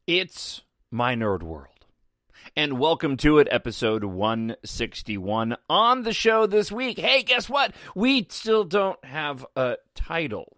It's my nerd world, and welcome to it, episode 161. On the show this week, hey, guess what? We still don't have a title.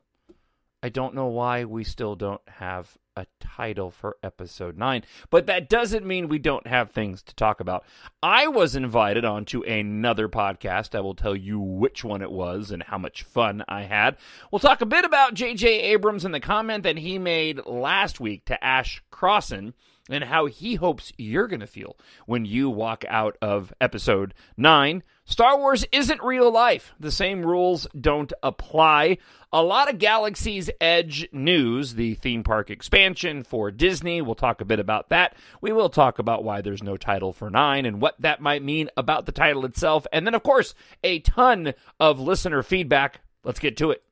I don't know why we still don't have a title for episode 9, but that doesn't mean we don't have things to talk about. I was invited onto another podcast. I will tell you which one it was and how much fun I had. We'll talk a bit about J.J. Abrams and the comment that he made last week to Ash Crossan and how he hopes you're going to feel when you walk out of episode 9. Star Wars isn't real life. The same rules don't apply. A lot of Galaxy's Edge news, the theme park expansion for Disney. We'll talk a bit about that. We will talk about why there's no title for 9 and what that might mean about the title itself. And then, of course, a ton of listener feedback. Let's get to it.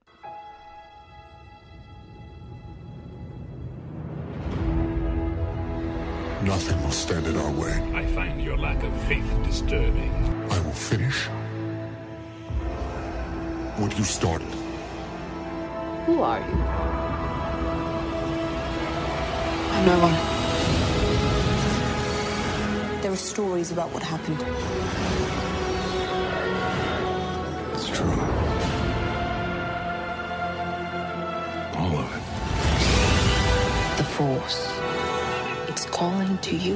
Nothing will stand in our way. I find your lack of faith disturbing. I will finish what you started. Who are you? I'm no one. There are stories about what happened. It's true. All of it. The Force. It's calling to you.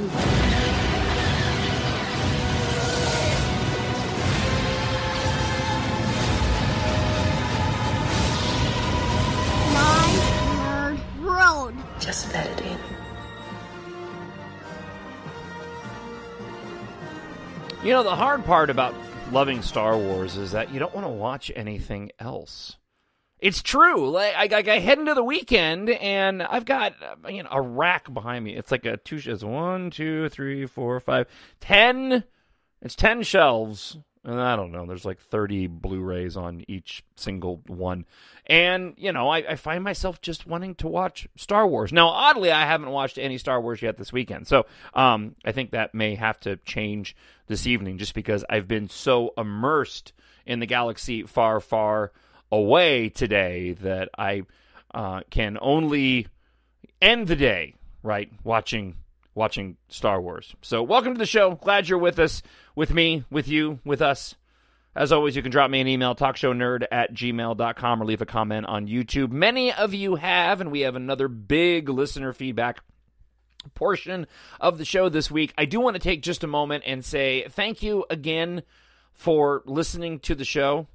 My nerd world. Just let it in. You know, the hard part about loving Star Wars is that you don't want to watch anything else. It's true. Like I head into the weekend and I've got a rack behind me. It's like a it's 1, 2, 3, 4, 5, 10. It's 10 shelves, and I don't know. There's like 30 Blu-rays on each single one, and I find myself just wanting to watch Star Wars. Now, oddly, I haven't watched any Star Wars yet this weekend, so I think that may have to change this evening, just because I've been so immersed in the galaxy far, far away today that I can only end the day right watching Star Wars. So welcome to the show. Glad you're with us, with me, with you, with us. As always, you can drop me an email, talkshownerd@gmail.com, or leave a comment on YouTube. Many of you have, and we have another big listener feedback portion of the show this week. I do want to take just a moment and say thank you again for listening to the show.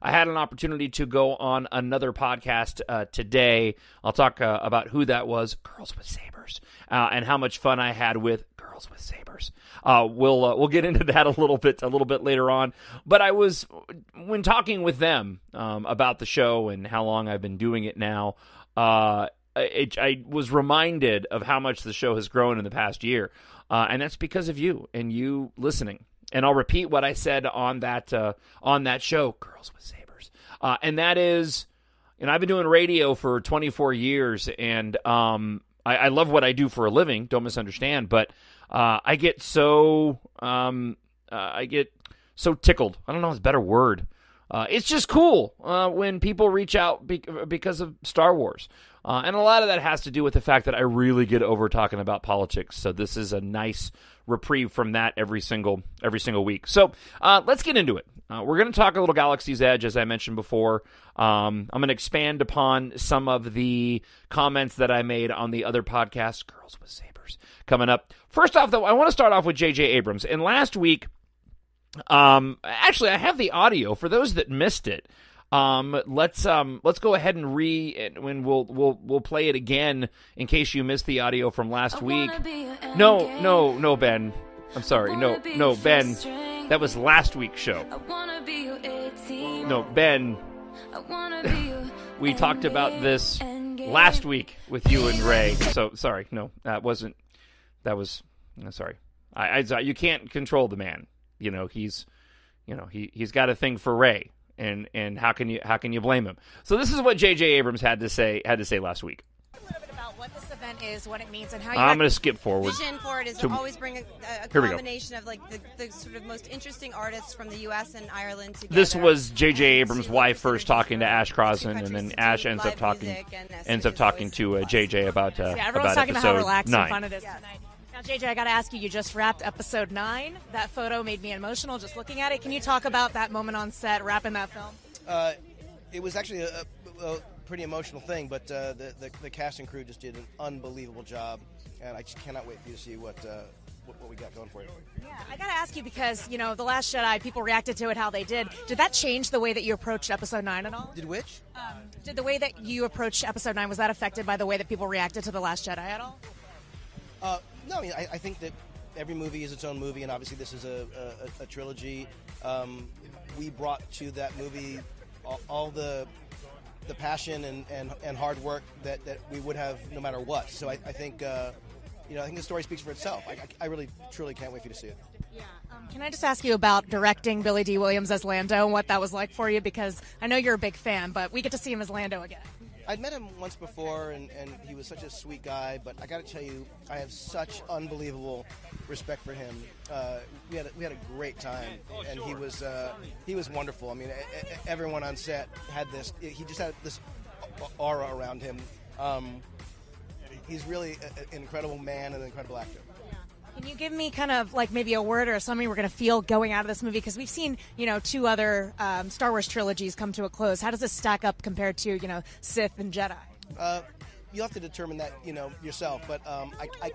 I had an opportunity to go on another podcast today. I'll talk about who that was, Girls with Sabers, and how much fun I had with Girls with Sabers. We'll get into that a little bit later on. But when talking with them about the show and how long I've been doing it now, I was reminded of how much the show has grown in the past year, and that's because of you and you listening. And I'll repeat what I said on that show, Girls with Sabers. And that is, I've been doing radio for 24 years, and I love what I do for a living, don't misunderstand, but I get so tickled. I don't know if it's a better word. It's just cool when people reach out because of Star Wars. And a lot of that has to do with the fact that I really get over talking about politics. So this is a nice reprieve from that every single week. So let's get into it. We're going to talk a little Galaxy's Edge, as I mentioned before. I'm going to expand upon some of the comments that I made on the other podcast, Girls with Sabers, coming up. First off, though, I want to start off with J.J. Abrams. And last week, actually, I have the audio for those that missed it. Let's go ahead and we'll play it again in case you missed the audio from last week. No, Ben. I'm sorry. No, Ben. That was last week's show. No, Ben. We talked about this last week with you and Ray. So sorry. No, that wasn't. That was. Sorry. You can't control the man. He's got a thing for Ray. And how can you blame him? So this is what J.J. Abrams had to say last week. A little bit about what this event is, what it means, and how I'm going to skip forward. Vision for it is to- always bring a Here we go. combination of like the sort of most interesting artists from the U.S. and Ireland together. This was J.J. Abrams' And wife see first the talking to synergies Ash from Crossan, two and then countries to Ash do ends live up talking music, and ends up it's talking always to a blast. J.J. about Yeah, everyone's talking about how episode relaxing 9. fun it is tonight. Now, JJ, I got to ask you, you just wrapped episode 9. That photo made me emotional just looking at it. Can you talk about that moment on set, wrapping that film? It was actually a pretty emotional thing, but the cast and crew just did an unbelievable job, and I just cannot wait for you to see what we got going for you. Yeah, I got to ask you because, The Last Jedi, people reacted to it how they did. Did that change the way that you approached episode 9 at all? Did which? Did the way that you approached episode 9, was that affected by the way that people reacted to The Last Jedi at all? No, I mean, I think that every movie is its own movie, and obviously this is a trilogy. We brought to that movie all the passion and hard work that we would have no matter what. So I think I think the story speaks for itself. I really truly can't wait for you to see it. Yeah. Can I just ask you about directing Billy D. Williams as Lando and what that was like for you? Because I know you're a big fan, but we get to see him as Lando again. I'd met him once before, and he was such a sweet guy, but I got to tell you, I have such unbelievable respect for him. We had a great time, and he was wonderful. I mean, everyone on set had this. He just had this aura around him. He's really an incredible man and an incredible actor. Can you give me kind of like maybe a word or something we're going to feel going out of this movie? Because we've seen, 2 other Star Wars trilogies come to a close. How does this stack up compared to, Sith and Jedi? You'll have to determine that, yourself. But I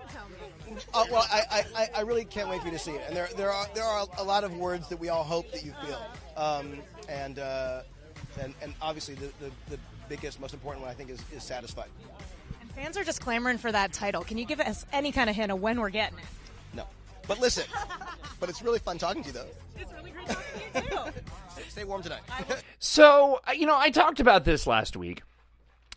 really can't wait for you to see it. And there are a lot of words that we all hope that you feel. And obviously the biggest, most important one I think is satisfied. And fans are just clamoring for that title. Can you give us any kind of hint of when we're getting it? No. But listen, but it's really fun talking to you, though. It's really great talking to you, too. Stay warm tonight. So, I talked about this last week,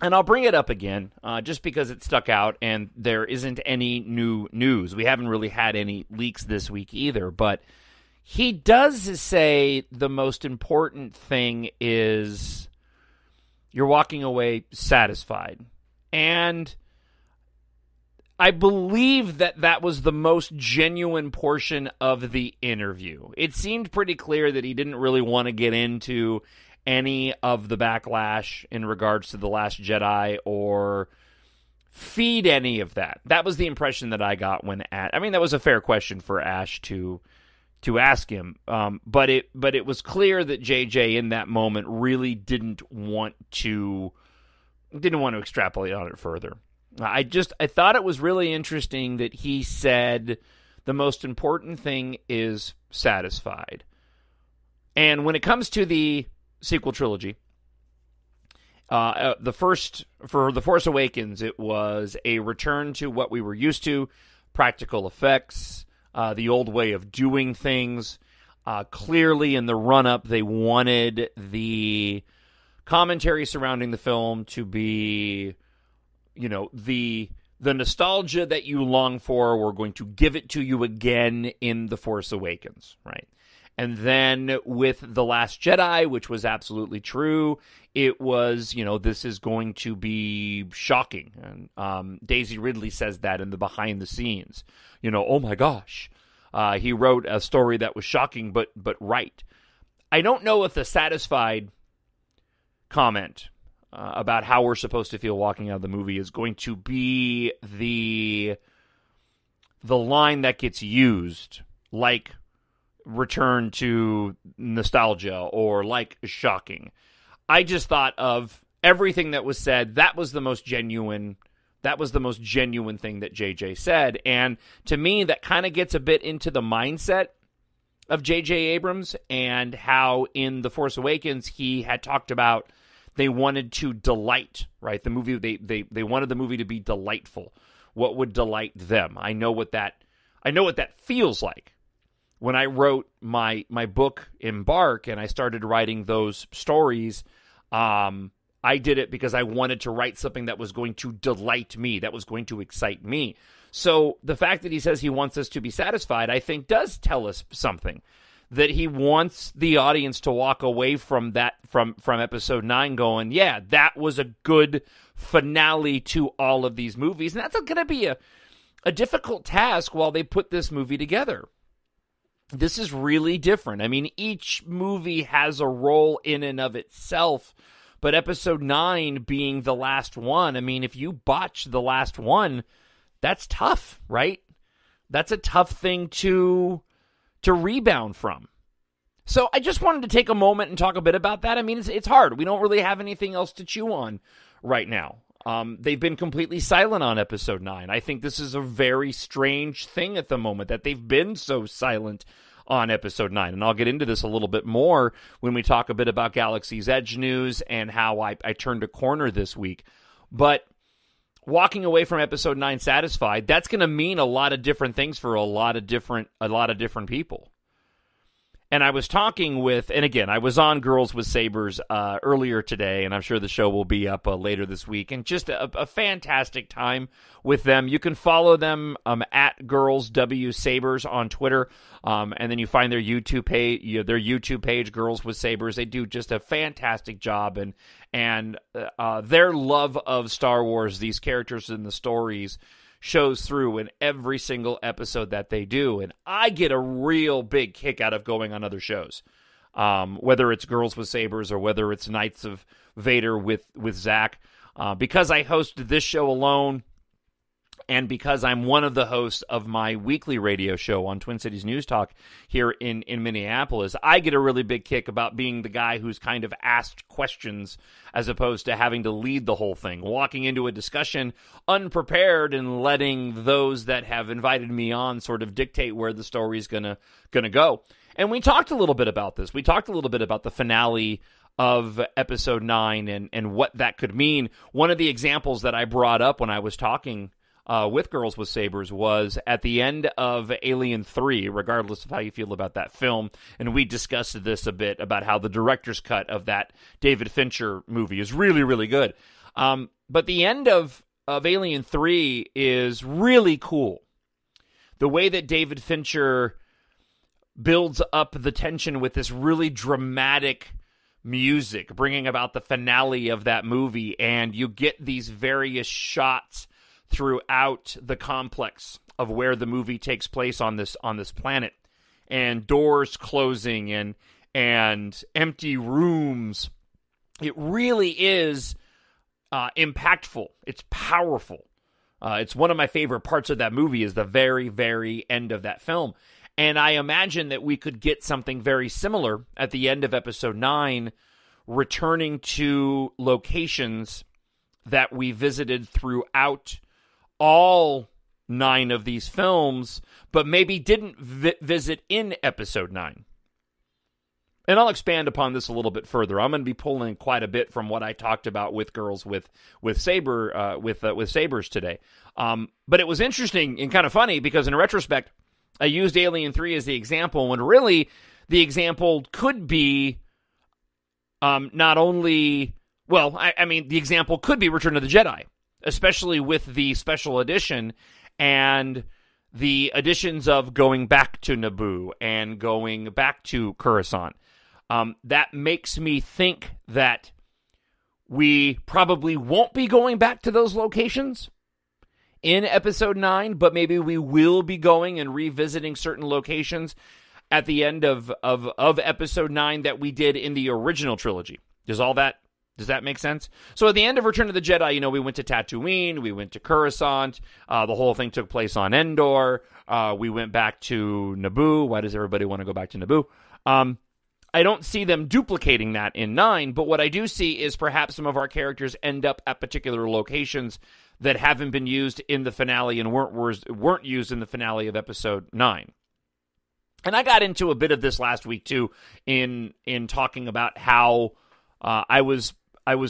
and I'll bring it up again, just because it stuck out, and there isn't any new news. We haven't really had any leaks this week either, but he does say the most important thing is you're walking away satisfied. And I believe that was the most genuine portion of the interview. It seemed pretty clear that he didn't really want to get into any of the backlash in regards to The Last Jedi or feed any of that. That was the impression that I got when that was a fair question for Ash to ask him. But it was clear that JJ in that moment really didn't want to extrapolate on it further. I thought it was really interesting that he said the most important thing is satisfied. And when it comes to the sequel trilogy, for The Force Awakens, it was a return to what we were used to, practical effects, the old way of doing things. Clearly in the run-up, they wanted the commentary surrounding the film to be, the nostalgia that you long for. We're going to give it to you again in The Force Awakens, right? And then with The Last Jedi, which was absolutely true, it was, this is going to be shocking. And Daisy Ridley says that in the behind the scenes. Oh my gosh. He wrote a story that was shocking, but right. I don't know if the satisfied comment about how we're supposed to feel walking out of the movie is going to be the line that gets used, like return to nostalgia or like shocking. I just thought of everything that was said. That was the most genuine thing that JJ said. And to me, that kind of gets a bit into the mindset of JJ Abrams and how in The Force Awakens he had talked about they wanted to delight, right? The movie, they wanted the movie to be delightful. What would delight them? I know what that feels like. When I wrote my book Embark and I started writing those stories, I did it because I wanted to write something that was going to delight me, that was going to excite me. So the fact that he says he wants us to be satisfied, I think does tell us something. That he wants the audience to walk away from that, from episode 9 going, yeah, that was a good, finale to all of these movies. And that's going to be a difficult task while they put this movie together. This is really different. I mean, each movie has a role in and of itself, but episode 9 being the last one, I mean, if you botch the last one, that's tough, right? That's a tough thing to rebound from. So I just wanted to take a moment and talk a bit about that. I mean, it's hard. We don't really have anything else to chew on right now. They've been completely silent on episode 9. I think this is a very strange thing at the moment that they've been so silent on episode 9. And I'll get into this a little bit more when we talk a bit about Galaxy's Edge news and how I turned a corner this week. But walking away from episode 9 satisfied, that's going to mean a lot of different things for a lot of different people. And I was talking with, and again, I was on Girls with Sabers earlier today, and I'm sure the show will be up later this week, and just a fantastic time with them. You can follow them at Girls W Sabers on Twitter, and then you find their YouTube page, Girls with Sabers. They do just a fantastic job, and their love of Star Wars, these characters and the stories, shows through in every single episode that they do. And I get a real big kick out of going on other shows, whether it's Girls with Sabers or whether it's Knights of Vader with Zach. Because I host this show alone, and because I'm one of the hosts of my weekly radio show on Twin Cities News Talk here in Minneapolis, I get a really big kick about being the guy who's kind of asked questions as opposed to having to lead the whole thing, walking into a discussion unprepared and letting those that have invited me on sort of dictate where the story's gonna go. And we talked a little bit about this. We talked a little bit about the finale of episode 9 and what that could mean. One of the examples that I brought up when I was talking with Girls with Sabers was at the end of Alien 3, regardless of how you feel about that film, and we discussed this a bit about how the director's cut of that David Fincher movie is really, really good. But the end of Alien 3 is really cool. The way that David Fincher builds up the tension with this really dramatic music, bringing about the finale of that movie, and you get these various shots throughout the complex of where the movie takes place on this planet, and doors closing and empty rooms. It really is impactful. It's powerful. It's one of my favorite parts of that movie is the very, very end of that film. And I imagine that we could get something very similar at the end of episode 9, returning to locations that we visited throughout all 9 of these films, but maybe didn't visit in episode 9. And I'll expand upon this a little bit further. I'm going to be pulling quite a bit from what I talked about with Girls with Sabers today. But it was interesting and kind of funny because in retrospect, I used Alien 3 as the example when really the example could be not only, well, I mean, the example could be Return of the Jedi, especially with the special edition and the additions of going back to Naboo and going back to Coruscant. That makes me think that we probably won't be going back to those locations in episode 9, but maybe we will be going and revisiting certain locations at the end of episode 9 that we did in the original trilogy. Does that make sense? So at the end of Return of the Jedi, we went to Tatooine, we went to Coruscant, the whole thing took place on Endor, we went back to Naboo. Why does everybody want to go back to Naboo? I don't see them duplicating that in 9, but what I do see is perhaps some of our characters end up at particular locations that haven't been used in the finale and weren't used in the finale of episode 9. And I got into a bit of this last week too in talking about how I was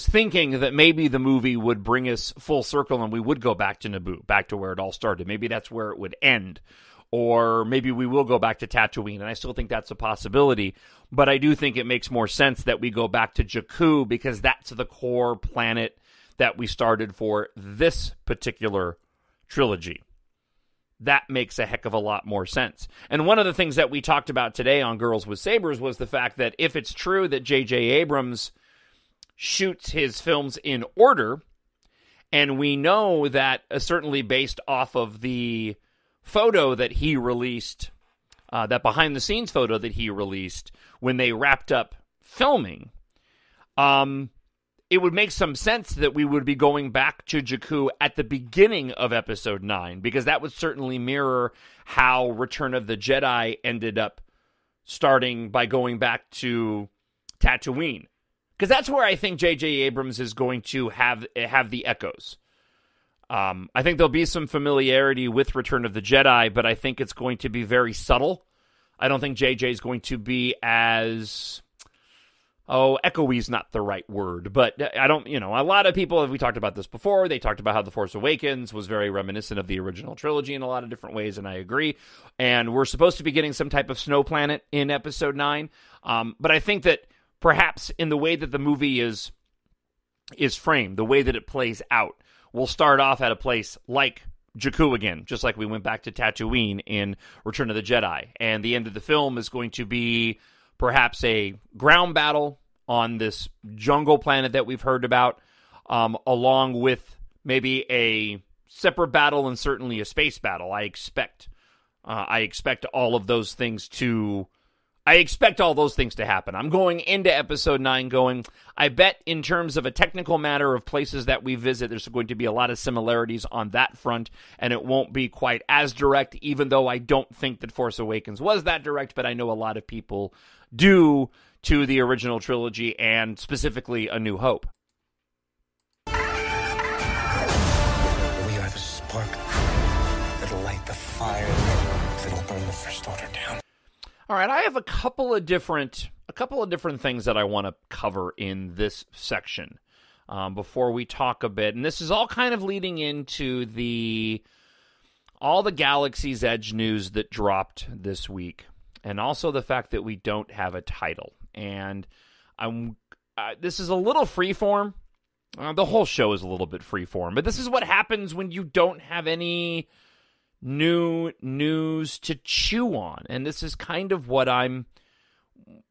thinking that maybe the movie would bring us full circle and we would go back to Naboo, back to where it all started. Maybe that's where it would end. Or maybe we will go back to Tatooine, and I still think that's a possibility. But I do think it makes more sense that we go back to Jakku because that's the core planet that we started for this particular trilogy. That makes a heck of a lot more sense. And one of the things that we talked about today on Girls with Sabers was the fact that if it's true that J.J. Abrams shoots his films in order, And we know that, certainly based off of the photo that he released, that behind-the-scenes photo that he released when they wrapped up filming, it would make some sense that we would be going back to Jakku at the beginning of Episode 9, because that would certainly mirror how Return of the Jedi ended up starting by going back to Tatooine. Because that's where I think J.J. Abrams is going to have the echoes. I think there'll be some familiarity with Return of the Jedi, but I think it's going to be very subtle. I don't think J.J. is going to be as... echoey is not the right word, but I don't, a lot of people, we talked about this before, they talked about how The Force Awakens was very reminiscent of the original trilogy in a lot of different ways, and I agree. And we're supposed to be getting some type of snow planet in Episode 9, but I think that perhaps in the way that the movie is framed, the way that it plays out, we'll start off at a place like Jakku again, just like we went back to Tatooine in Return of the Jedi. And the end of the film is going to be perhaps a ground battle on this jungle planet that we've heard about, along with maybe a separate battle and certainly a space battle. I expect all of those things to... I expect all those things to happen. I'm going into Episode 9 going, I bet in terms of a technical matter of places that we visit, there's going to be a lot of similarities on that front, and it won't be quite as direct, even though I don't think that Force Awakens was that direct, but I know a lot of people do to the original trilogy and specifically A New Hope. We are the spark that'll light the fire that'll burn the First Order down. All right, I have a couple of different things that I want to cover in this section before we talk a bit, and this is all kind of leading into all the Galaxy's Edge news that dropped this week, and also the fact that we don't have a title. And this is a little freeform. The whole show is a little bit freeform, but this is what happens when you don't have any new news to chew on, and this is kind of what I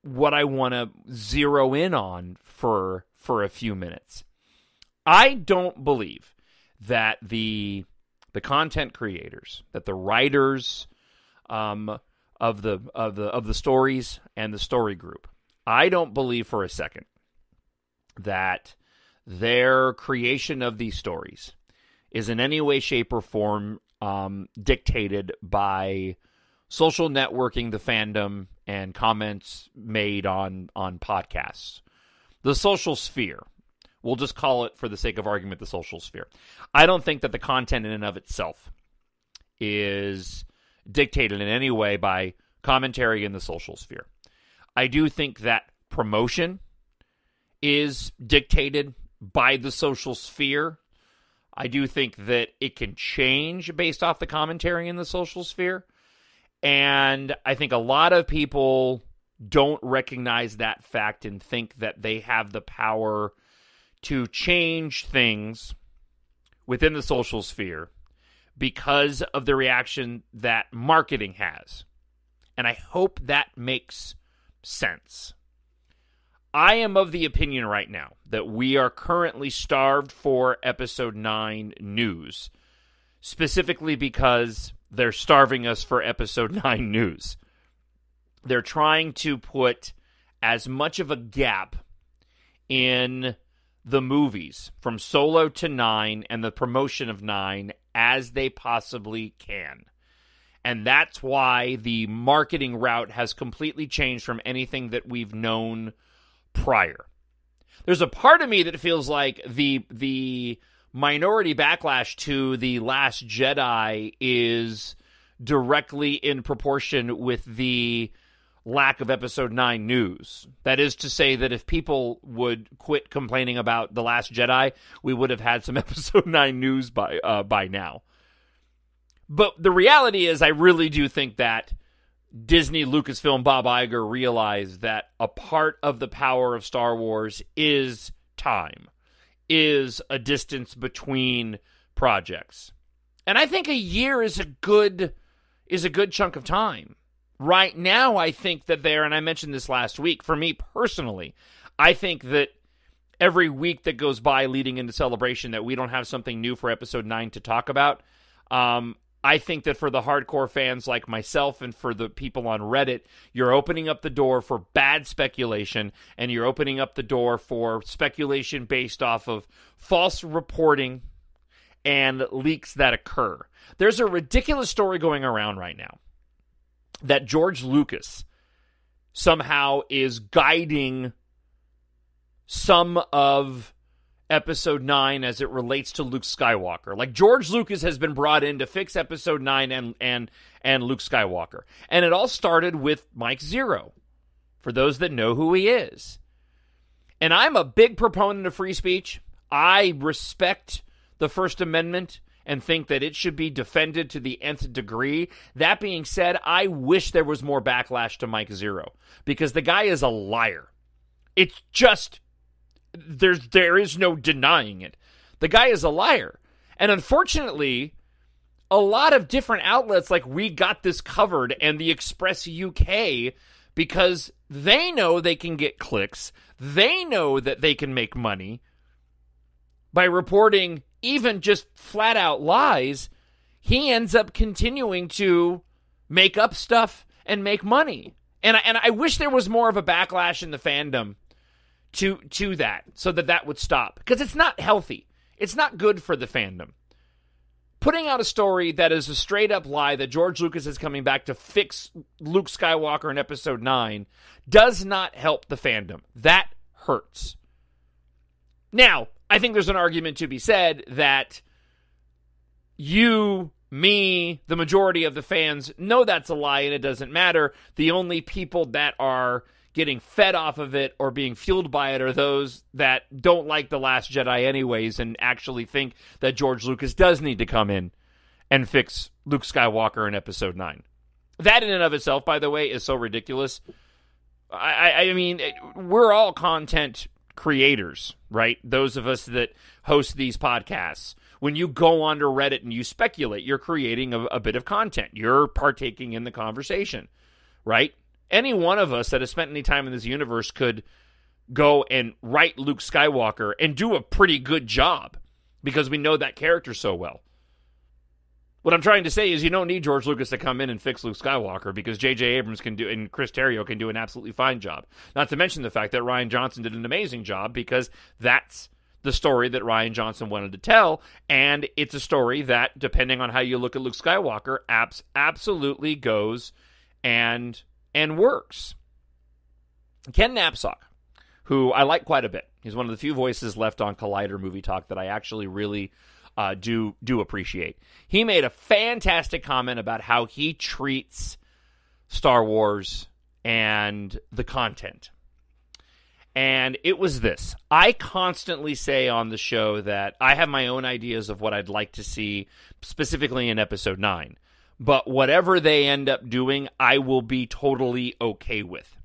want to zero in on for a few minutes. I don't believe that the content creators, that the writers of the stories and the story group, I don't believe for a second that their creation of these stories is in any way, shape, or form dictated by social networking, the fandom, and comments made on podcasts. The social sphere. We'll just call it, for the sake of argument, the social sphere. I don't think that the content in and of itself is dictated in any way by commentary in the social sphere. I do think that promotion is dictated by the social sphere. I do think that it can change based off the commentary in the social sphere. And I think a lot of people don't recognize that fact and think that they have the power to change things within the social sphere because of the reaction that marketing has. And I hope that makes sense. I am of the opinion right now that we are currently starved for Episode 9 news, specifically because they're starving us for Episode 9 news. They're trying to put as much of a gap in the movies from Solo to 9 and the promotion of 9 as they possibly can. And that's why the marketing route has completely changed from anything that we've known prior. There's a part of me that feels like the minority backlash to The Last Jedi is directly in proportion with the lack of Episode 9 news. That is to say that if people would quit complaining about The Last Jedi, we would have had some Episode 9 news by now. But the reality is, I really do think that Disney, Lucasfilm, Bob Iger realized that a part of the power of Star Wars is time, is a distance between projects. And I think a year is a good chunk of time. Right now, I think that and I mentioned this last week, for me personally, I think that every week that goes by leading into Celebration that we don't have something new for episode 9 to talk about. I think that for the hardcore fans like myself and for the people on Reddit, you're opening up the door for bad speculation, and you're opening up the door for speculation based off of false reporting and leaks that occur. There's a ridiculous story going around right now that George Lucas somehow is guiding some of episode 9 as it relates to Luke Skywalker. Like, George Lucas has been brought in to fix episode 9 and Luke Skywalker. And it all started with Mike Zero, for those that know who he is. And I'm a big proponent of free speech. I respect the First Amendment and think that it should be defended to the nth degree. That being said, I wish there was more backlash to Mike Zero, because the guy is a liar. It's just... There is no denying it. The guy is a liar. And unfortunately, a lot of different outlets like We Got This Covered and the Express UK, because they know they can get clicks, they know that they can make money by reporting even just flat out lies, he ends up continuing to make up stuff and make money. And I wish there was more of a backlash in the fandom to that, so that would stop, because it's not healthy. It's not good for the fandom. Putting out a story that is a straight up lie that George Lucas is coming back to fix Luke Skywalker in episode 9 does not help the fandom. That hurts. Now, I think there's an argument to be said that you, me, the majority of the fans know that's a lie and it doesn't matter. The only people that are getting fed off of it or being fueled by it are those that don't like The Last Jedi anyways and actually think that George Lucas does need to come in and fix Luke Skywalker in episode 9. That in and of itself, by the way, is so ridiculous. I mean, we're all content creators, right? Those of us that host these podcasts. When you go onto Reddit and you speculate, you're creating a bit of content. You're partaking in the conversation, right? Any one of us that has spent any time in this universe could go and write Luke Skywalker and do a pretty good job because we know that character so well. What I'm trying to say is you don't need George Lucas to come in and fix Luke Skywalker, because J.J. Abrams can do, and Chris Terrio can do an absolutely fine job. Not to mention the fact that Rian Johnson did an amazing job, because that's the story that Rian Johnson wanted to tell, and it's a story that, depending on how you look at Luke Skywalker, absolutely goes and works. Ken Knapsack, who I like quite a bit. He's one of the few voices left on Collider Movie Talk that I actually really do appreciate. He made a fantastic comment about how he treats Star Wars and the content. And it was this. I constantly say on the show that I have my own ideas of what I'd like to see, specifically in Episode 9. But whatever they end up doing, I will be totally okay with.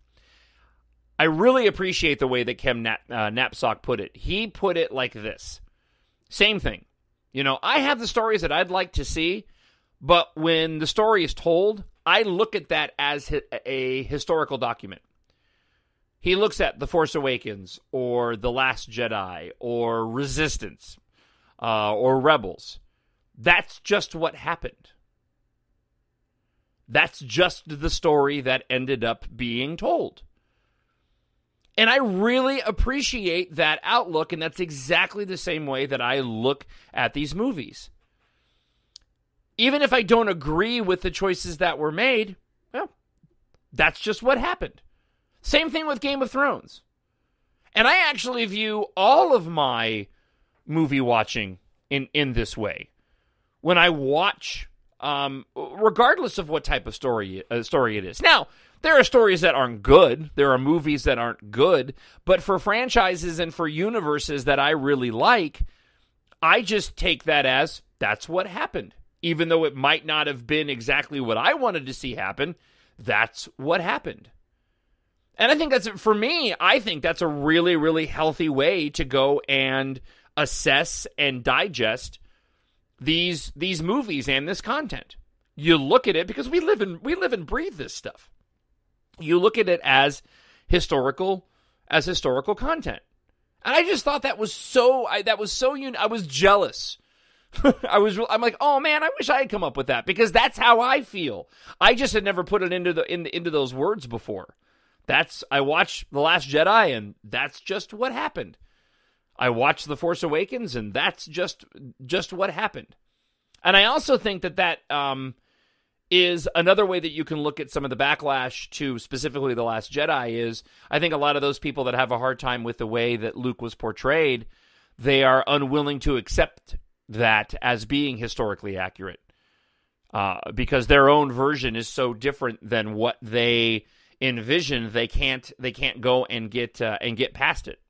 I really appreciate the way that Ken Knapsack put it. He put it like this. Same thing. You know, I have the stories that I'd like to see, but when the story is told, I look at that as a historical document. He looks at The Force Awakens, or The Last Jedi, or Resistance, or Rebels. That's just what happened. That's just the story that ended up being told. And I really appreciate that outlook, and that's exactly the same way that I look at these movies. Even if I don't agree with the choices that were made, well, that's just what happened. Same thing with Game of Thrones. And I actually view all of my movie watching in this way. When I watch, regardless of what type of story it is. Now, there are stories that aren't good. There are movies that aren't good. But for franchises and for universes that I really like, I just take that as that's what happened. Even though it might not have been exactly what I wanted to see happen, that's what happened. And I think for me, I think that's a really, really healthy way to go and assess and digest these movies and this content. You look at it, because we live and breathe this stuff. You look at it as historical content. And I just thought that was so, I was jealous. I'm like, oh man, I wish I had come up with that, because that's how I feel. I just had never put it into those words before. I watched The Last Jedi, and that's just what happened. I watched The Force Awakens, and that's just what happened. And I also think that is another way that you can look at some of the backlash to specifically The Last Jedi is, I think a lot of those people that have a hard time with the way that Luke was portrayed, they are unwilling to accept that as being historically accurate, because their own version is so different than what they envisioned. They can't go and get past it.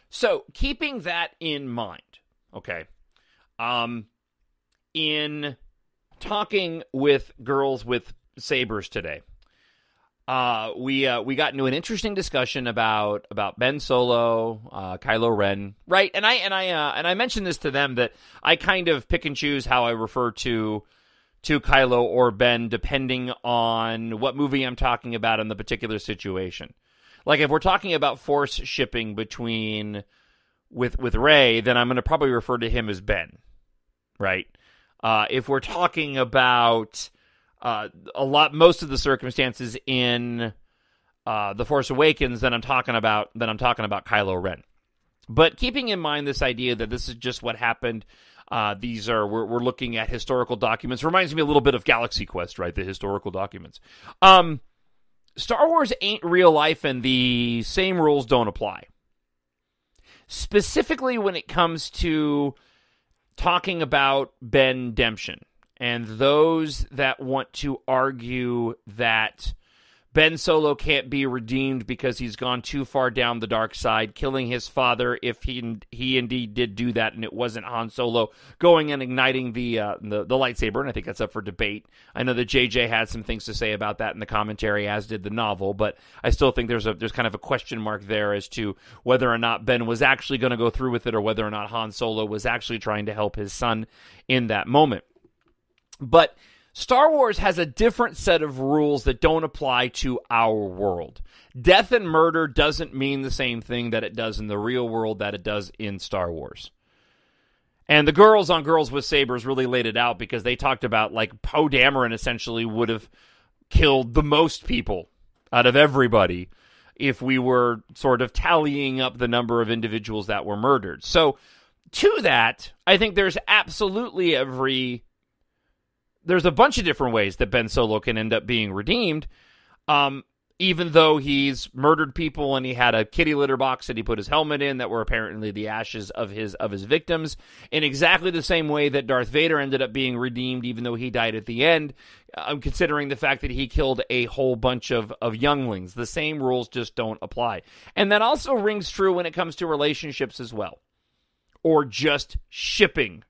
So keeping that in mind, okay, in talking with girls with sabers today, we got into an interesting discussion about Ben Solo, Kylo Ren, right? And I mentioned this to them, that I kind of pick and choose how I refer to Kylo or Ben depending on what movie I'm talking about in the particular situation. Like if we're talking about Force shipping with Rey, then I'm going to probably refer to him as Ben, right? If we're talking about most of the circumstances in The Force Awakens, then I'm talking about Kylo Ren. But keeping in mind this idea that this is just what happened, we're looking at historical documents. Reminds me a little bit of Galaxy Quest, right? The historical documents. Star Wars ain't real life, and the same rules don't apply. Specifically when it comes to talking about Ben-demption, and those that want to argue that Ben Solo can't be redeemed because he's gone too far down the dark side, killing his father if he indeed did do that, and it wasn't Han Solo going and igniting the lightsaber, and I think that's up for debate. I know that JJ had some things to say about that in the commentary, as did the novel, but I still think there's kind of a question mark there as to whether or not Ben was actually going to go through with it, or whether or not Han Solo was actually trying to help his son in that moment. But Star Wars has a different set of rules that don't apply to our world. Death and murder doesn't mean the same thing that it does in the real world that it does in Star Wars. And the girls on Girls with Sabers really laid it out, because they talked about, like, Poe Dameron essentially would have killed the most people out of everybody if we were sort of tallying up the number of individuals that were murdered. So to that, I think there's absolutely there's a bunch of different ways that Ben Solo can end up being redeemed, even though he's murdered people and he had a kitty litter box that he put his helmet in that were apparently the ashes of his victims, in exactly the same way that Darth Vader ended up being redeemed, even though he died at the end, considering the fact that he killed a whole bunch of younglings. The same rules just don't apply. And that also rings true when it comes to relationships as well, or just shipping.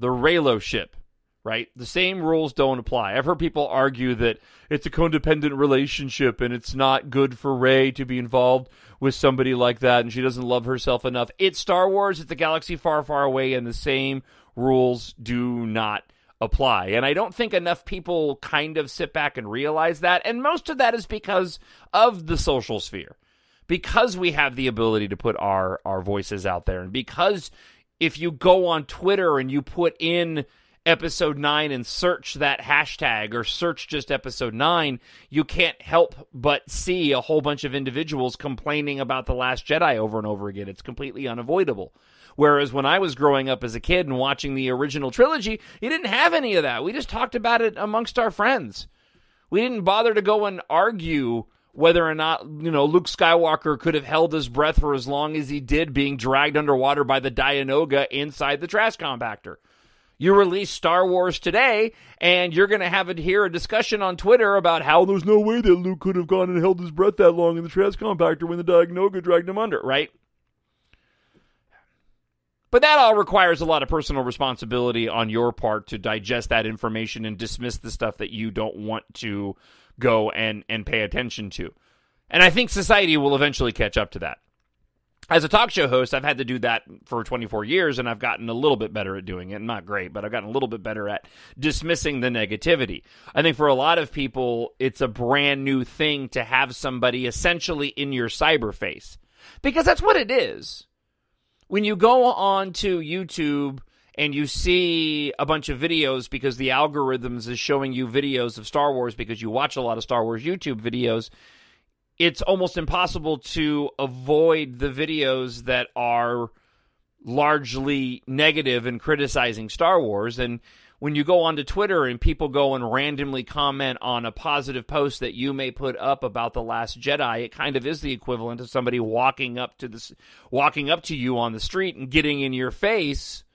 The Reylo ship, right? The same rules don't apply. I've heard people argue that it's a codependent relationship and it's not good for Rey to be involved with somebody like that and she doesn't love herself enough. It's Star Wars. It's a galaxy far, far away, and the same rules do not apply. And I don't think enough people kind of sit back and realize that. And most of that is because of the social sphere. Because we have the ability to put our voices out there, and because if you go on Twitter and you put in episode 9 and search that hashtag, or search just episode 9, you can't help but see a whole bunch of individuals complaining about The Last Jedi over and over again. It's completely unavoidable. Whereas when I was growing up as a kid and watching the original trilogy, you didn't have any of that. We just talked about it amongst our friends. We didn't bother to go and argue whether or not, Luke Skywalker could have held his breath for as long as he did being dragged underwater by the Dianoga inside the trash compactor. You release Star Wars today, and you're going to have a discussion on Twitter about how there's no way that Luke could have gone and held his breath that long in the trash compactor when the Dianoga dragged him under, right? But that all requires a lot of personal responsibility on your part to digest that information and dismiss the stuff that you don't want to go and pay attention to. And I think society will eventually catch up to that. As a talk show host, I've had to do that for 24 years, and I've gotten a little bit better at doing it. Not great, but I've gotten a little bit better at dismissing the negativity. I think for a lot of people, it's a brand new thing to have somebody essentially in your cyberface. Because that's what it is. When you go on to YouTube and you see a bunch of videos because the algorithms is showing you videos of Star Wars because you watch a lot of Star Wars YouTube videos, it's almost impossible to avoid the videos that are largely negative and criticizing Star Wars. And when you go onto Twitter and people go and randomly comment on a positive post that you may put up about The Last Jedi, it kind of is the equivalent of somebody walking up to you on the street and getting in your face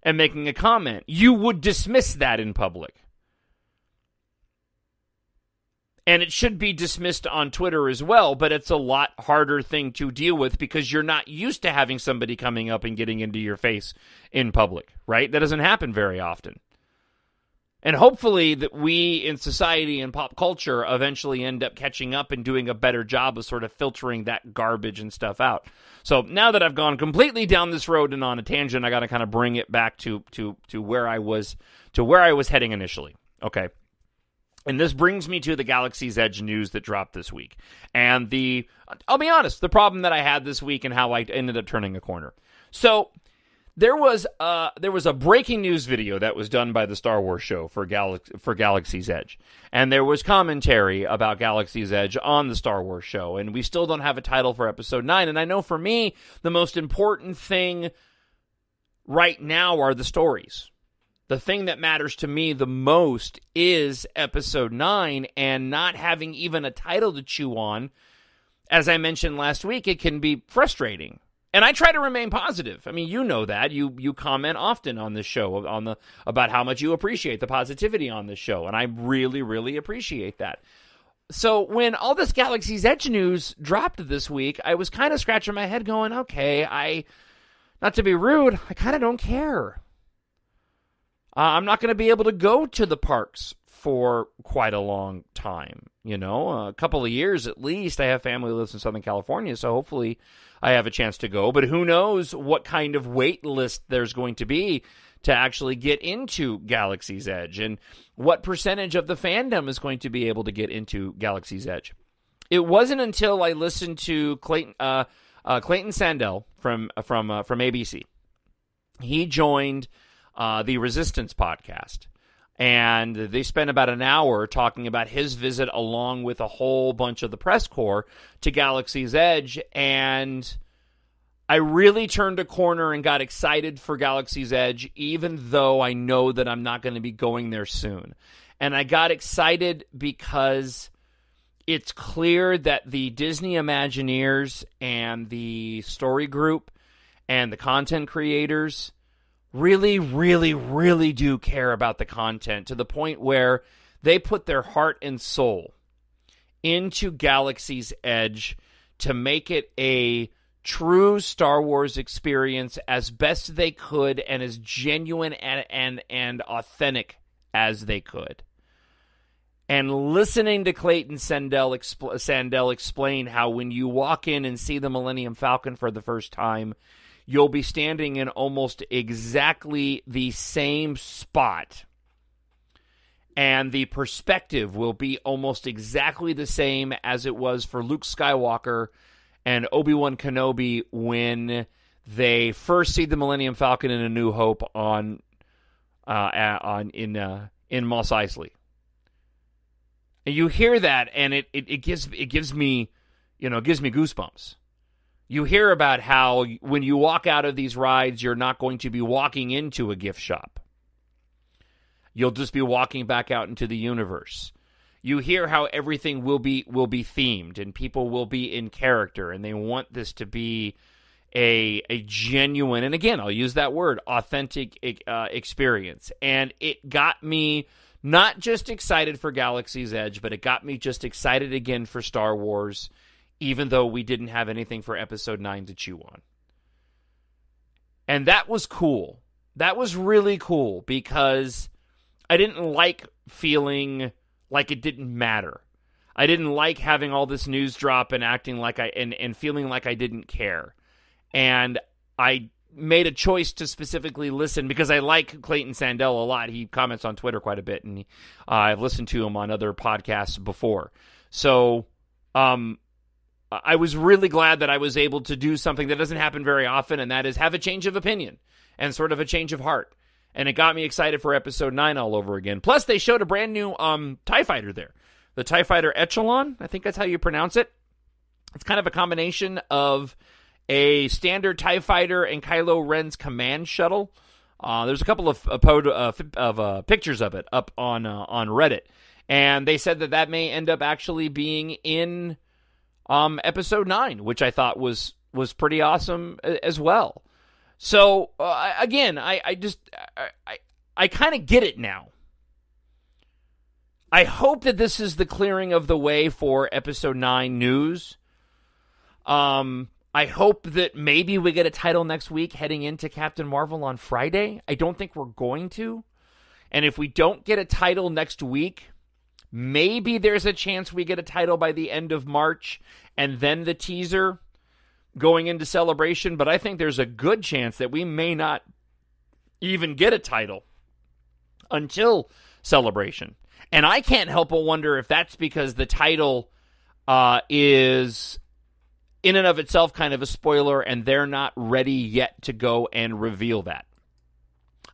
and making a comment. You would dismiss that in public. And it should be dismissed on Twitter as well, but it's a lot harder thing to deal with because you're not used to having somebody coming up and getting into your face in public, right? That doesn't happen very often. And hopefully that we in society and pop culture eventually end up catching up and doing a better job of sort of filtering that garbage and stuff out. So now that I've gone completely down this road and on a tangent, I got to kind of bring it back to where I was heading initially. Okay. And this brings me to the Galaxy's Edge news that dropped this week. And I'll be honest, the problem that I had this week and how I ended up turning a corner. So there was a breaking news video that was done by the Star Wars show for Galaxy's Edge. And there was commentary about Galaxy's Edge on the Star Wars show. And we still don't have a title for Episode 9. And I know for me, the most important thing right now are the stories. The thing that matters to me the most is Episode 9, and not having even a title to chew on, as I mentioned last week, it can be frustrating. And I try to remain positive. I mean, you know that. You comment often on this show about how much you appreciate the positivity on this show, and I really, really appreciate that. So when all this Galaxy's Edge news dropped this week, I was kind of scratching my head going, okay, not to be rude, I kind of don't care. I'm not going to be able to go to the parks for quite a long time, a couple of years at least. I have family who lives in Southern California, so hopefully I have a chance to go. But who knows what kind of wait list there's going to be to actually get into Galaxy's Edge, and what percentage of the fandom is going to be able to get into Galaxy's Edge. It wasn't until I listened to Clayton Sandell from ABC. He joined the Resistance podcast, and they spent about an hour talking about his visit along with a whole bunch of the press corps to Galaxy's Edge, and I really turned a corner and got excited for Galaxy's Edge, even though I know that I'm not going to be going there soon. And I got excited because it's clear that the Disney Imagineers and the story group and the content creators really, really, really do care about the content, to the point where they put their heart and soul into Galaxy's Edge to make it a true Star Wars experience as best they could, and as genuine and authentic as they could. And listening to Clayton Sandell explain how when you walk in and see the Millennium Falcon for the first time, you'll be standing in almost exactly the same spot, and the perspective will be almost exactly the same as it was for Luke Skywalker and Obi-Wan Kenobi when they first see the Millennium Falcon in A New Hope in Mos Eisley. And you hear that, and it gives me goosebumps. You hear about how when you walk out of these rides, you're not going to be walking into a gift shop. You'll just be walking back out into the universe. You hear how everything will be themed, and people will be in character, and they want this to be a genuine, and again, I'll use that word, authentic experience. And it got me not just excited for Galaxy's Edge, but it got me just excited again for Star Wars, even though we didn't have anything for Episode 9 to chew on. And that was cool. That was really cool, because I didn't like feeling like it didn't matter. I didn't like having all this news drop and acting like and feeling like I didn't care. And I made a choice to specifically listen because I like Clayton Sandell a lot. He comments on Twitter quite a bit, and I've listened to him on other podcasts before. So, I was really glad that I was able to do something that doesn't happen very often, and that is have a change of opinion and sort of a change of heart. And it got me excited for episode 9 all over again. Plus, they showed a brand new TIE fighter there. The TIE fighter Echelon, I think that's how you pronounce it. It's kind of a combination of a standard TIE fighter and Kylo Ren's command shuttle. There's a couple of pictures of it up on Reddit. And they said that may end up actually being in episode 9, which I thought was pretty awesome as well. So, again, I kind of get it now. I hope that this is the clearing of the way for episode 9 news. I hope that maybe we get a title next week heading into Captain Marvel on Friday. I don't think we're going to. And if we don't get a title next week, maybe there's a chance we get a title by the end of March and then the teaser going into Celebration. But I think there's a good chance that we may not even get a title until Celebration. And I can't help but wonder if that's because the title is in and of itself kind of a spoiler and they're not ready yet to go and reveal that.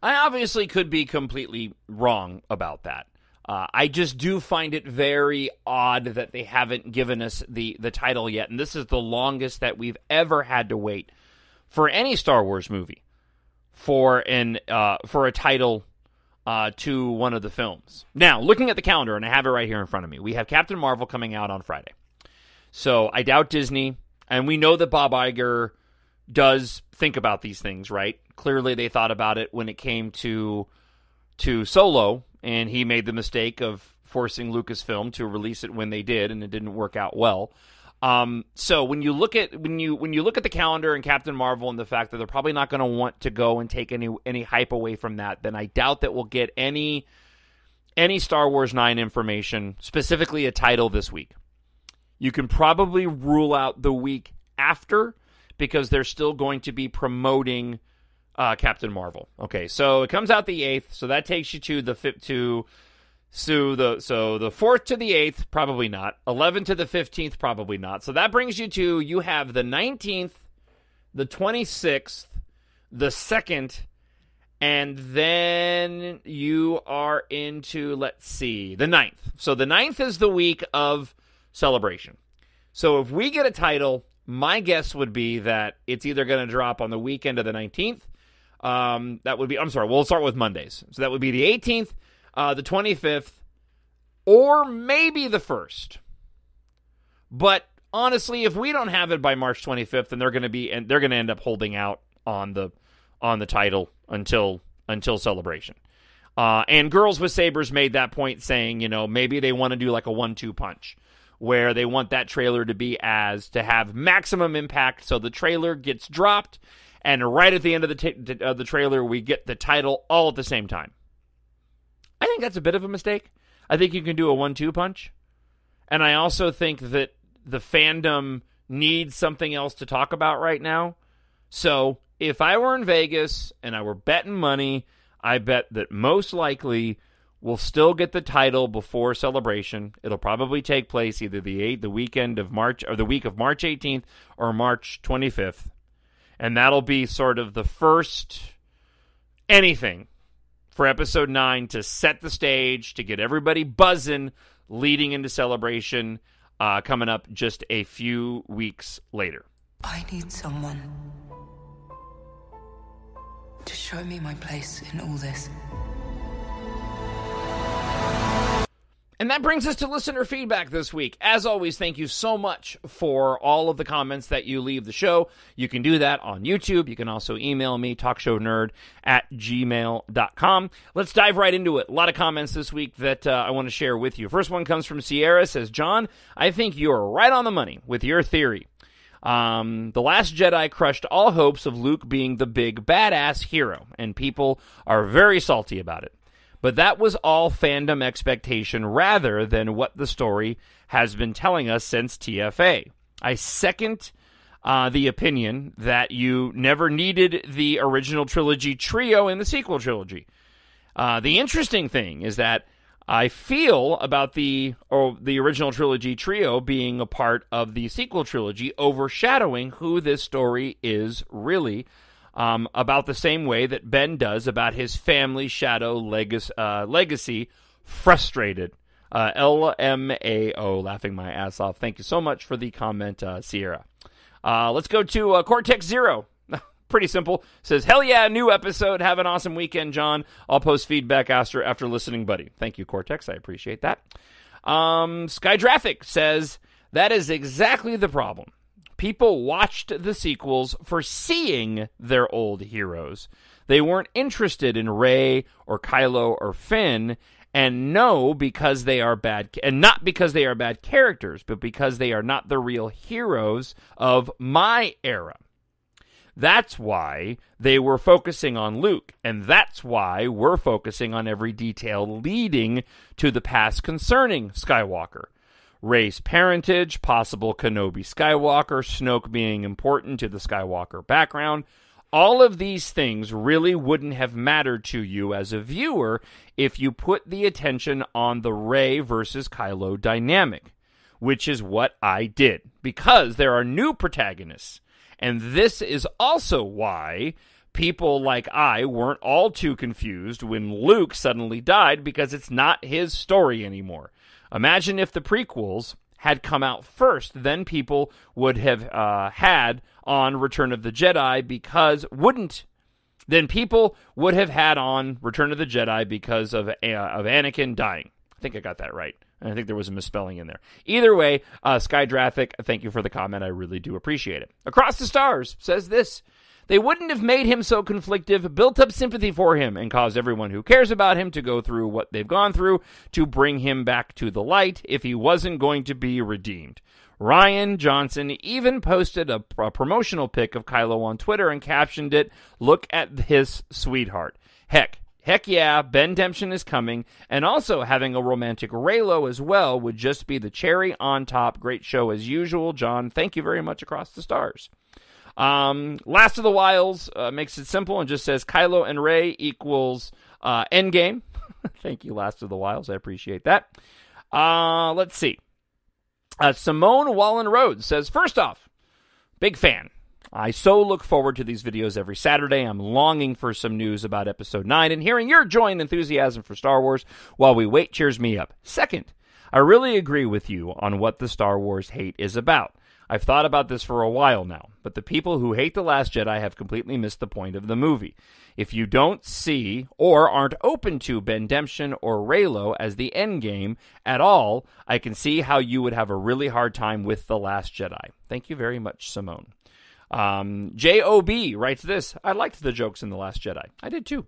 I obviously could be completely wrong about that. I just do find it very odd that they haven't given us the title yet, and this is the longest that we've ever had to wait for any Star Wars movie for a title to one of the films. Now, looking at the calendar, and I have it right here in front of me, we have Captain Marvel coming out on Friday. So I doubt Disney, and we know that Bob Iger does think about these things, right? Clearly they thought about it when it came to Solo, and he made the mistake of forcing Lucasfilm to release it when they did, and it didn't work out well. So when you look at the calendar and Captain Marvel and the fact that they're probably not going to want to go and take any hype away from that, then I doubt that we'll get any Star Wars 9 information, specifically a title this week. You can probably rule out the week after because they're still going to be promoting Captain Marvel. Okay, so it comes out the 8th, so that takes you to the 4th to the 8th, probably not. 11th to the 15th, probably not. So that brings you have the 19th, the 26th, the 2nd, and then you are into, let's see, the 9th. So the 9th is the week of Celebration. So if we get a title, my guess would be that it's either going to drop on the weekend of the 19th. We'll start with Mondays. So that would be the 18th, the 25th, or maybe the 1st. But honestly, if we don't have it by March 25th, then they're going to end up holding out on the title until Celebration. And Girls with Sabers made that point, saying, maybe they want to do like a 1-2 punch, where they want that trailer to have maximum impact. So the trailer gets dropped, and right at the end of the trailer, we get the title all at the same time. I think that's a bit of a mistake. I think you can do a 1-2 punch. And I also think that the fandom needs something else to talk about right now. So if I were in Vegas and I were betting money, I bet that most likely we'll still get the title before Celebration. It'll probably take place either the weekend of March, or the week of March 18th or March 25th. And that'll be sort of the first anything for episode 9 to set the stage, to get everybody buzzing, leading into Celebration, coming up just a few weeks later. I need someone to show me my place in all this. And that brings us to listener feedback this week. As always, thank you so much for all of the comments that you leave the show. You can do that on YouTube. You can also email me, talkshownerd@gmail.com. Let's dive right into it. A lot of comments this week that I want to share with you. First one comes from Sierra. Says, John, I think you're right on the money with your theory. The Last Jedi crushed all hopes of Luke being the big badass hero, and people are very salty about it. But that was all fandom expectation rather than what the story has been telling us since TFA. I second the opinion that you never needed the original trilogy trio in the sequel trilogy. The interesting thing is that I feel about the original trilogy trio being a part of the sequel trilogy, overshadowing who this story is really, about the same way that Ben does about his family shadow legacy. Frustrated. LMAO, laughing my ass off. Thank you so much for the comment, Sierra. Let's go to Cortex Zero. Pretty simple. Says, hell yeah, new episode. Have an awesome weekend, John. I'll post feedback after listening, buddy. Thank you, Cortex. I appreciate that. Skydraphic says, that is exactly the problem. People watched the sequels for seeing their old heroes. They weren't interested in Rey or Kylo or Finn, and not because they are bad characters, but because they are not the real heroes of my era. That's why they were focusing on Luke, and that's why we're focusing on every detail leading to the past concerning Skywalker. Rey's parentage, possible Kenobi Skywalker, Snoke being important to the Skywalker background. All of these things really wouldn't have mattered to you as a viewer if you put the attention on the Rey versus Kylo dynamic, which is what I did, because there are new protagonists. And this is also why people like I weren't all too confused when Luke suddenly died, because it's not his story anymore. Imagine if the prequels had come out first, then people would have had on Return of the Jedi because of Anakin dying. I think I got that right. And I think there was a misspelling in there. Either way, Skydraphic, thank you for the comment. I really do appreciate it. Across the Stars says this. They wouldn't have made him so conflictive, built up sympathy for him, and caused everyone who cares about him to go through what they've gone through to bring him back to the light if he wasn't going to be redeemed. Rian Johnson even posted a promotional pic of Kylo on Twitter and captioned it, "Look at his sweetheart." Heck yeah, Ben-demption is coming, and also having a romantic Reylo as well would just be the cherry on top. Great show as usual, John. Thank you very much. Across the Stars. Last of the Wilds makes it simple and just says Kylo and Rey equals Endgame. Thank you, Last of the Wilds. I appreciate that. Let's see. Simone Wallen Rhodes says, first off, big fan. I so look forward to these videos every Saturday. I'm longing for some news about Episode 9, and hearing your joy and enthusiasm for Star Wars while we wait cheers me up. Second, I really agree with you on what the Star Wars hate is about. I've thought about this for a while now, but the people who hate The Last Jedi have completely missed the point of the movie. If you don't see or aren't open to Ben-demption or Reylo as the endgame at all, I can see how you would have a really hard time with The Last Jedi. Thank you very much, Simone. J.O.B. writes this. I liked the jokes in The Last Jedi. I did too.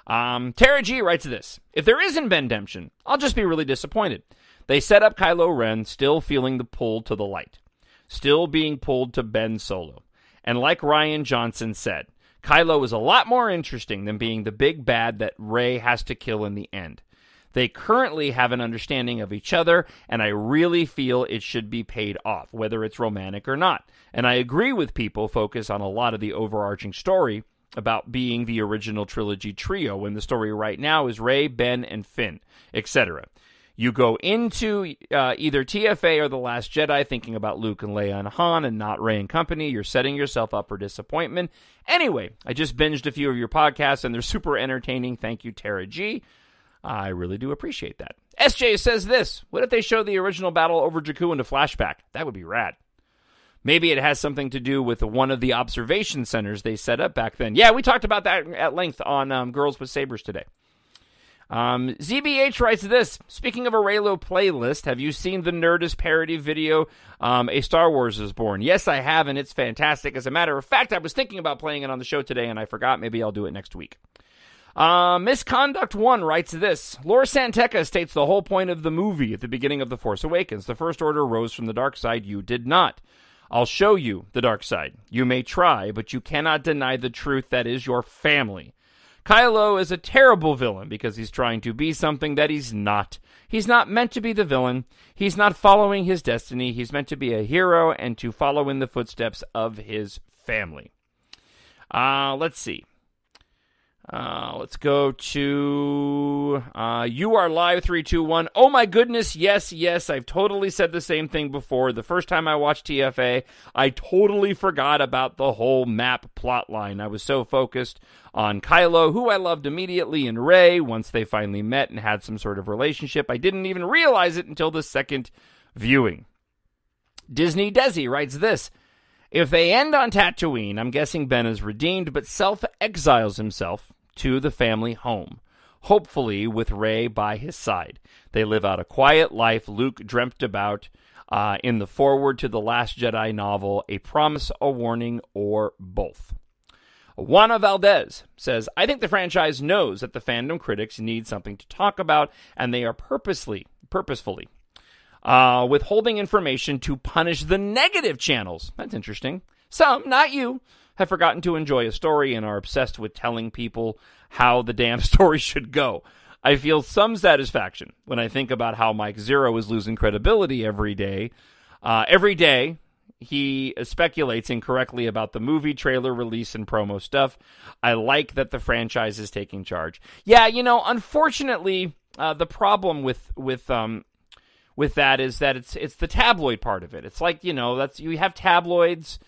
Tara G. writes this. If there isn't Ben-demption, I'll just be really disappointed. They set up Kylo Ren still feeling the pull to the light. Still being pulled to Ben Solo. And like Rian Johnson said, Kylo is a lot more interesting than being the big bad that Rey has to kill in the end. They currently have an understanding of each other, and I really feel it should be paid off, whether it's romantic or not. And I agree with people focus on a lot of the overarching story about being the original trilogy trio, when the story right now is Rey, Ben, and Finn, etc. You go into either TFA or The Last Jedi thinking about Luke and Leia and Han and not Rey and company. You're setting yourself up for disappointment. Anyway, I just binged a few of your podcasts, and they're super entertaining. Thank you, Tara G. I really do appreciate that. SJ says this. What if they show the original battle over Jakku in a flashback? That would be rad. Maybe it has something to do with one of the observation centers they set up back then. Yeah, we talked about that at length on Girls with Sabers today. ZBH writes this. Speaking of a Reylo playlist, have you seen the Nerdist parody video, A Star Wars is Born? Yes, I have, and it's fantastic. As a matter of fact, I was thinking about playing it on the show today, and I forgot. Maybe I'll do it next week. Misconduct 1 writes this. Lor Santeca states the whole point of the movie at the beginning of The Force Awakens. The First Order rose from the dark side. You did not. I'll show you the dark side. You may try, but you cannot deny the truth that is your family. Kylo is a terrible villain because he's trying to be something that he's not. He's not meant to be the villain. He's not following his destiny. He's meant to be a hero and to follow in the footsteps of his family. Let's see. Let's go to You Are Live 321. Oh my goodness, yes. I've totally said the same thing before. The first time I watched TFA, I totally forgot about the whole map plot line. I was so focused on Kylo, who I loved immediately, and Rey, once they finally met and had some sort of relationship. I didn't even realize it until the second viewing. Disney Desi writes this. If they end on Tatooine, I'm guessing Ben is redeemed, but self-exiles himself to the family home, hopefully with Rey by his side. They live out a quiet life Luke dreamt about in the foreword to the Last Jedi novel, A Promise, a Warning, or both. Juana Valdez says, I think the franchise knows that the fandom critics need something to talk about, and they are purposefully withholding information to punish the negative channels. That's interesting. Some, not you, have forgotten to enjoy a story and are obsessed with telling people how the damn story should go. I feel some satisfaction when I think about how Mike Zero is losing credibility every day. Every day, he speculates incorrectly about the movie trailer release and promo stuff. I like that the franchise is taking charge. Yeah, unfortunately, the problem with that is that it's the tabloid part of it. It's like, you have tabloids,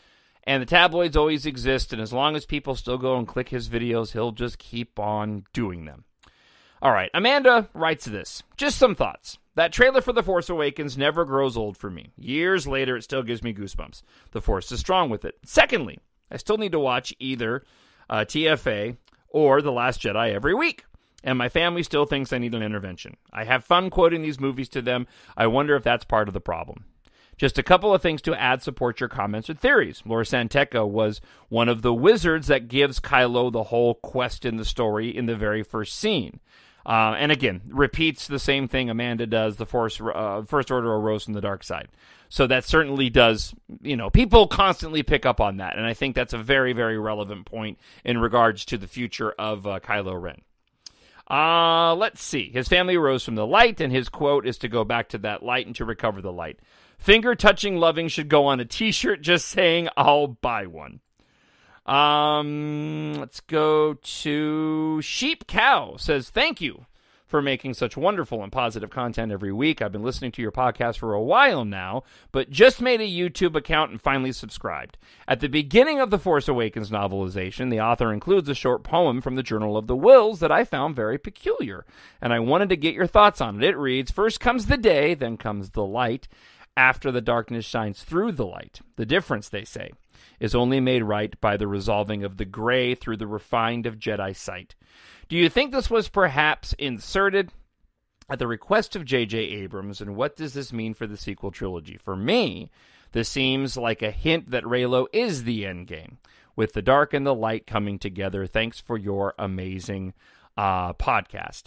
and the tabloids always exist, and as long as people still go and click his videos, he'll just keep on doing them. All right, Amanda writes this. Just some thoughts. That trailer for The Force Awakens never grows old for me. Years later, it still gives me goosebumps. The Force is strong with it. Secondly, I still need to watch either TFA or The Last Jedi every week. And my family still thinks I need an intervention. I have fun quoting these movies to them. I wonder if that's part of the problem. Just a couple of things to add support your comments or theories. Laura Santeca was one of the wizards that gives Kylo the whole quest in the story in the very first scene. And again, repeats the same thing Amanda does, the First Order arose from the dark side. So that certainly does, people constantly pick up on that. And I think that's a very, very relevant point in regards to the future of Kylo Ren. Let's see. His family rose from the light, and his quote is to go back to that light and to recover the light. Finger-touching loving should go on a t-shirt just saying, I'll buy one. Let's go to Sheep Cow. Says, thank you for making such wonderful and positive content every week. I've been listening to your podcast for a while now, but just made a YouTube account and finally subscribed. At the beginning of the Force Awakens novelization, the author includes a short poem from the Journal of the Whills that I found very peculiar, and I wanted to get your thoughts on it. It reads, first comes the day, then comes the light. After the darkness shines through the light. The difference, they say, is only made right by the resolving of the gray through the refined of Jedi sight. Do you think this was perhaps inserted at the request of J.J. Abrams, and what does this mean for the sequel trilogy? For me, this seems like a hint that Reylo is the endgame, with the dark and the light coming together. Thanks for your amazing podcast.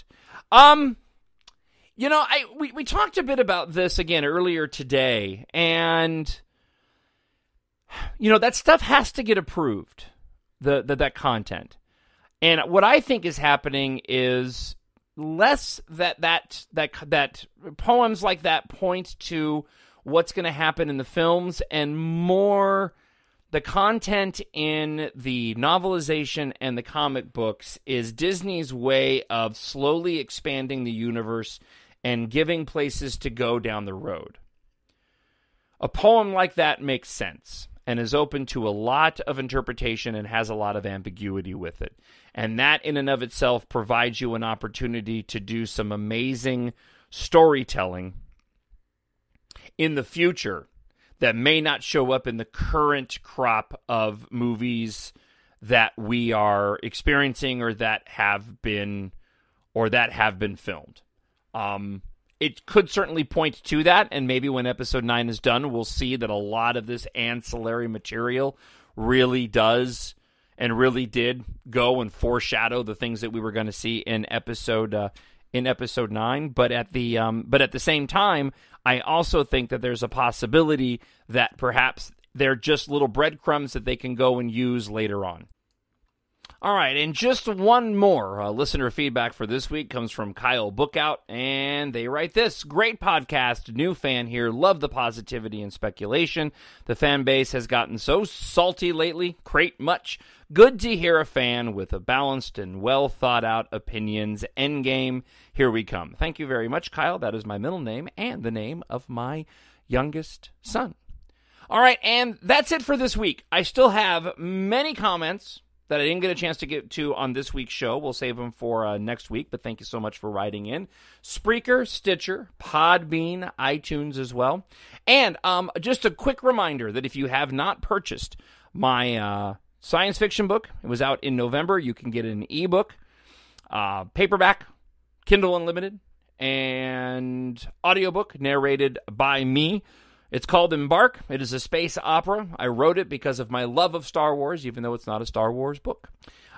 We talked a bit about this again earlier today, and that stuff has to get approved, that content. And what I think is happening is less that poems like that point to what's going to happen in the films, and more the content in the novelization and the comic books is Disney's way of slowly expanding the universe and giving places to go down the road. A poem like that makes sense and is open to a lot of interpretation and has a lot of ambiguity with it. And that in and of itself provides you an opportunity to do some amazing storytelling in the future that may not show up in the current crop of movies that we are experiencing or that have been filmed. It could certainly point to that, and maybe when Episode 9 is done, we'll see that a lot of this ancillary material really does and really did go and foreshadow the things that we were going to see in Episode 9. But at the same time, I also think that there's a possibility that perhaps they're just little breadcrumbs that they can go and use later on. All right, and just one more listener feedback for this week comes from Kyle Bookout, and they write this. Great podcast, new fan here, love the positivity and speculation. The fan base has gotten so salty lately, crate much. Good to hear a fan with a balanced and well-thought-out opinions. Endgame, here we come. Thank you very much, Kyle. That is my middle name and the name of my youngest son. All right, and that's it for this week. I still have many comments that I didn't get a chance to get to on this week's show. We'll save them for next week, but thank you so much for writing in. Spreaker, Stitcher, Podbean, iTunes as well. And just a quick reminder that if you have not purchased my science fiction book, it was out in November, you can get an ebook, paperback, Kindle Unlimited, and audiobook narrated by me. It's called Embark. It is a space opera. I wrote it because of my love of Star Wars, even though it's not a Star Wars book.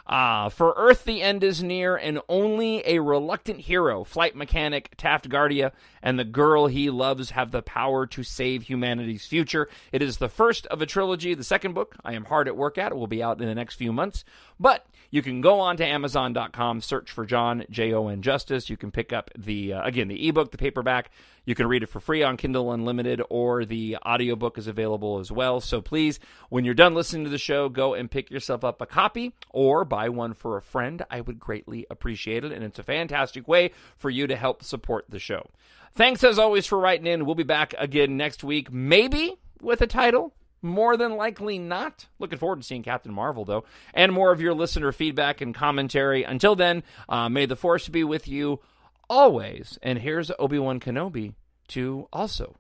For Earth, the end is near, and only a reluctant hero, flight mechanic Taft Guardia, and the girl he loves have the power to save humanity's future. It is the first of a trilogy. The second book I am hard at work at. It will be out in the next few months. But you can go on to Amazon.com, search for Jon, Jon Justice. You can pick up the ebook, the paperback. You can read it for free on Kindle Unlimited, or the audiobook is available as well. So please, when you're done listening to the show, go and pick yourself up a copy or buy one for a friend. I would greatly appreciate it, and it's a fantastic way for you to help support the show. Thanks, as always, for writing in. We'll be back again next week, maybe with a title. More than likely not. Looking forward to seeing Captain Marvel, though, and more of your listener feedback and commentary. Until then, may the Force be with you always. And here's Obi-Wan Kenobi to also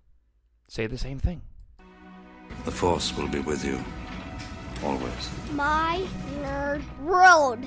say the same thing. The Force will be with you always. My nerd world.